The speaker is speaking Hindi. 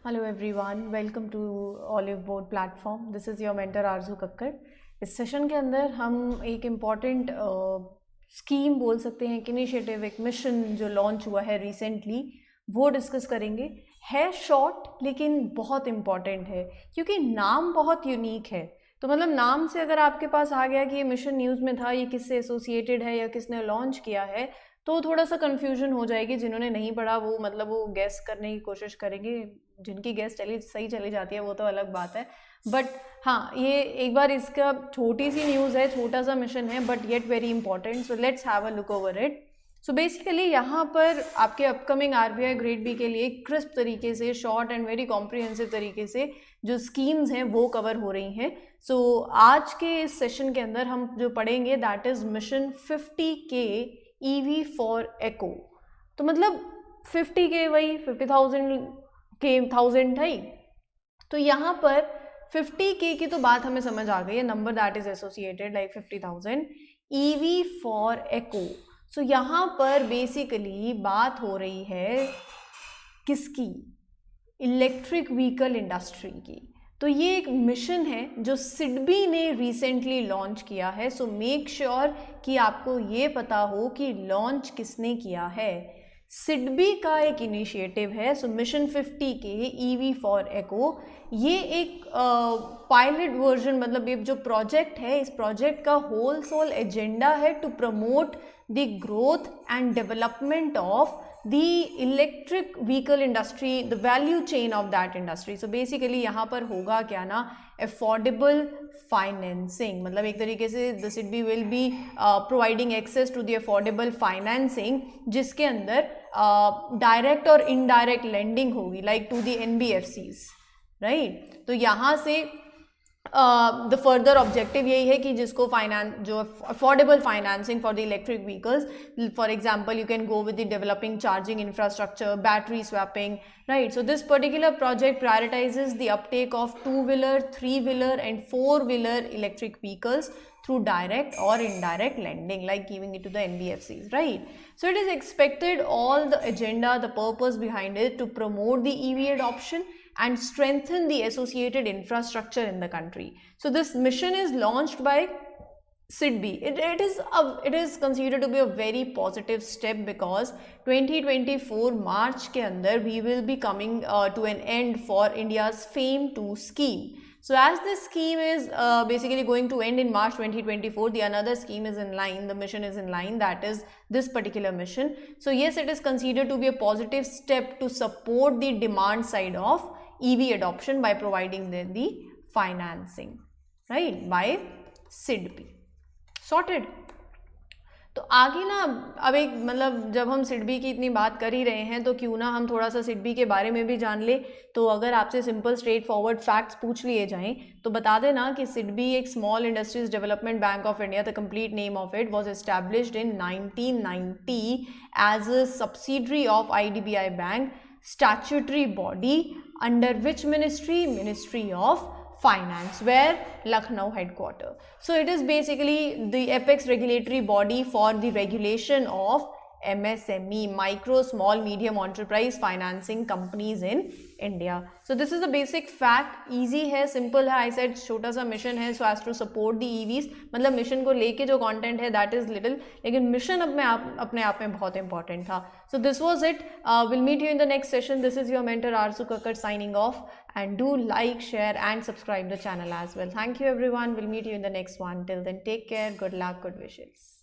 Hello everyone, welcome to Olive Board platform. This is your mentor आरजू कक्कड़. इस सेशन के अंदर हम एक इम्पॉर्टेंट स्कीम बोल सकते हैं, एक इनिशिएटिव, एक मिशन जो लॉन्च हुआ है रिसेंटली, वो डिस्कस करेंगे. है शॉर्ट लेकिन बहुत इम्पॉर्टेंट है क्योंकि नाम बहुत यूनिक है. तो मतलब नाम से अगर आपके पास आ गया कि ये मिशन न्यूज़ में था, ये किससे एसोसिएटेड है या किसने लॉन्च किया है, तो थोड़ा सा कन्फ्यूजन हो जाएगी. जिन्होंने नहीं पढ़ा वो मतलब वो गेस करने की कोशिश करेंगे. जिनकी गेस सही चली जाती है वो तो अलग बात है. बट हाँ, ये एक बार इसका छोटी सी न्यूज़ है, छोटा सा मिशन है, but yet very important. So let's have a look over it. So basically यहाँ पर आपके अपकमिंग आरबीआई ग्रेड बी के लिए क्रिस्प तरीके से, शॉर्ट एंड वेरी कॉम्प्रिहेंसिव तरीके से जो स्कीम्स हैं वो कवर हो रही हैं. सो आज के इस सेशन के अंदर हम जो पढ़ेंगे that is mission 50K EV for eco. तो मतलब 50K वही 50,000 था ही. तो यहाँ पर 50K की तो बात हमें समझ आ गई है, number that is associated like 50,000 EV for eco. So यहाँ पर बेसिकली बात हो रही है किसकी? इलेक्ट्रिक व्हीकल इंडस्ट्री की. तो ये एक मिशन है जो सिडबी ने रिसेंटली लॉन्च किया है. सो मेक श्योर कि आपको ये पता हो कि लॉन्च किसने किया है. सिडबी का एक इनिशिएटिव है. So mission 50K EV for eco, ये एक पायलट वर्जन, मतलब ये जो प्रोजेक्ट है, इस प्रोजेक्ट का होल सोल एजेंडा है to promote the growth and development of the electric vehicle industry, the value chain of that industry. So basically यहाँ पर होगा क्या ना, affordable financing. मतलब एक तरीके से the SIDBI will be providing access to the affordable financing, जिसके अंदर direct और indirect lending होगी like to the NBFCs, right? तो यहाँ से द फर्दर ऑब्जेक्टिव यही है कि जिसको जो affordable financing for the electric vehicles, for example you can go with the developing charging infrastructure, battery swapping, right. So this particular project prioritises the uptake of 2-wheeler, 3-wheeler and 4-wheeler electric vehicles through direct or indirect lending, like giving it to the NBFCs, right? So it is expected, all the agenda, the purpose behind it, to promote the EV adoption and strengthen the associated infrastructure in the country. So this mission is launched by SIDBI. It is considered to be a very positive step because 2024 March के अंदर we will be coming to an end for India's FAME 2 scheme. So as this scheme is basically going to end in March 2024, the another scheme is in line, the mission is in line, that is this particular mission. So yes, it is considered to be a positive step to support the demand side of EV adoption by providing the financing, right, by SIDBI. Sorted. तो आगे ना, अब एक मतलब जब हम सिडबी की इतनी बात कर ही रहे हैं तो क्यों ना हम थोड़ा सा सिडबी के बारे में भी जान ले. तो अगर आपसे सिंपल स्ट्रेट फॉरवर्ड फैक्ट्स पूछ लिए जाएं तो बता देना कि सिडबी एक small industries development bank of India, the complete name of it, was established in 1990 as a subsidiary of IDBI bank, statutory body under which ministry of finance, where Lucknow headquarter. So it is basically the apex regulatory body for the regulation of MSME, micro small medium enterprise financing companies in India. So this is the basic fact. easy है, simple है. I said छोटा सा mission है so as to support the EVs. मतलब mission को लेके जो content है that is little, लेकिन mission अपने आप में बहुत important था. So this was it. We'll meet you in the next session. This is your mentor Aarzoo Kakkar signing off, and do like, share and subscribe the channel as well. Thank you everyone. We'll meet you in the next one. Till then, take care. Good luck. Good wishes.